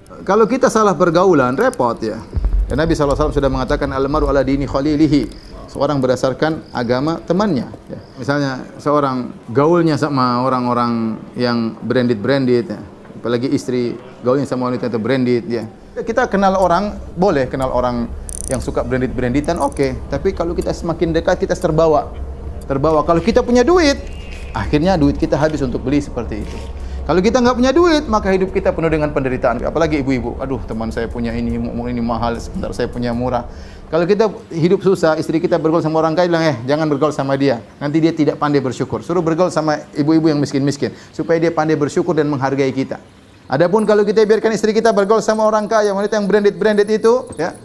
Kalau kita salah pergaulan, repot ya. Dan Nabi SAW sudah mengatakan al-maru ala dini khalilihi. Seorang berdasarkan agama temannya. Ya. Misalnya seorang gaulnya sama orang-orang yang branded ya. Apalagi istri gaulnya sama wanita itu branded ya. Kita kenal orang, boleh kenal orang yang suka branditan, oke. Tapi kalau kita semakin dekat kita terbawa. Kalau kita punya duit, akhirnya duit kita habis untuk beli seperti itu. Kalau kita nggak punya duit, maka hidup kita penuh dengan penderitaan. Apalagi ibu-ibu, aduh teman saya punya ini mahal, sebentar saya punya murah. Kalau kita hidup susah, istri kita bergaul sama orang kaya, bilang jangan bergaul sama dia. Nanti dia tidak pandai bersyukur. Suruh bergaul sama ibu-ibu yang miskin-miskin, supaya dia pandai bersyukur dan menghargai kita. Adapun kalau kita biarkan istri kita bergaul sama orang kaya, wanita yang branded itu, ya,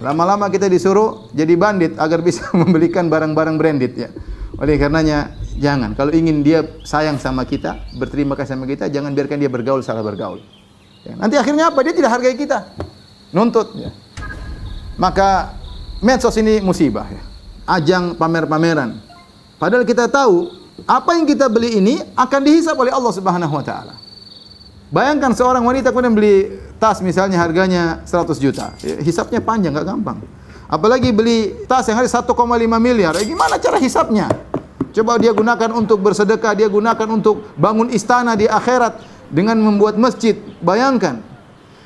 lama-lama kita disuruh jadi bandit agar bisa membelikan barang-barang branded ya. Oleh karenanya jangan, kalau ingin dia sayang sama kita, berterima kasih sama kita, jangan biarkan dia bergaul salah bergaul. Ya, nanti akhirnya apa? Dia tidak hargai kita, nuntut. Ya. Maka medsos ini musibah, ya. Ajang pamer-pameran. Padahal kita tahu apa yang kita beli ini akan dihisab oleh Allah Subhanahu Wa Taala. Bayangkan seorang wanita kemudian beli tas misalnya harganya 100 juta, ya, hisabnya panjang, nggak gampang. Apalagi beli tas yang harga 1,5 miliar, gimana cara hisabnya? Coba dia gunakan untuk bersedekah, dia gunakan untuk bangun istana di akhirat dengan membuat masjid. Bayangkan.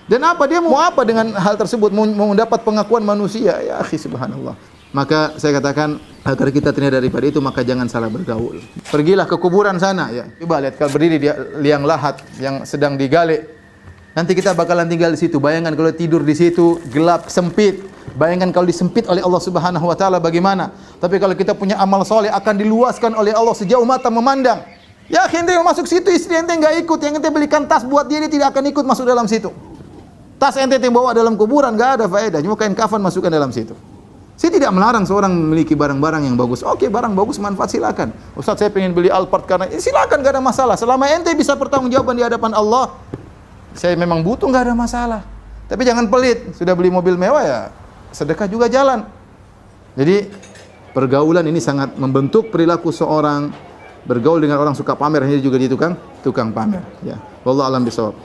Dan apa dia mau apa dengan hal tersebut? Mau mendapat pengakuan manusia? Ya akhi subhanallah. Maka saya katakan agar kita terhindar daripada itu, maka jangan salah bergaul. Pergilah ke kuburan sana ya. Coba lihat kalau berdiri di liang lahat yang sedang digali. Nanti kita bakalan tinggal di situ. Bayangkan kalau tidur di situ gelap, sempit. Bayangkan kalau disempit oleh Allah Subhanahu wa taala bagaimana? Tapi kalau kita punya amal soleh akan diluaskan oleh Allah sejauh mata memandang. Ya, ente masuk situ, istri ente enggak ikut, yang ente belikan tas buat dia tidak akan ikut masuk dalam situ. Tas ente yang bawa dalam kuburan enggak ada faedah, cuma kain kafan masukkan dalam situ. Saya tidak melarang seorang memiliki barang-barang yang bagus. Oke, barang bagus manfaat silakan. Ustaz saya pengen beli Alphard karena silakan, enggak ada masalah. Selama ente bisa pertanggungjawaban di hadapan Allah, saya memang butuh, enggak ada masalah. Tapi jangan pelit, sudah beli mobil mewah ya sedekah juga jalan. Jadi pergaulan ini sangat membentuk perilaku seorang. Bergaul dengan orang suka pamer, hanya juga di tukang pamer. Ya, wallahu a'lam bishawab.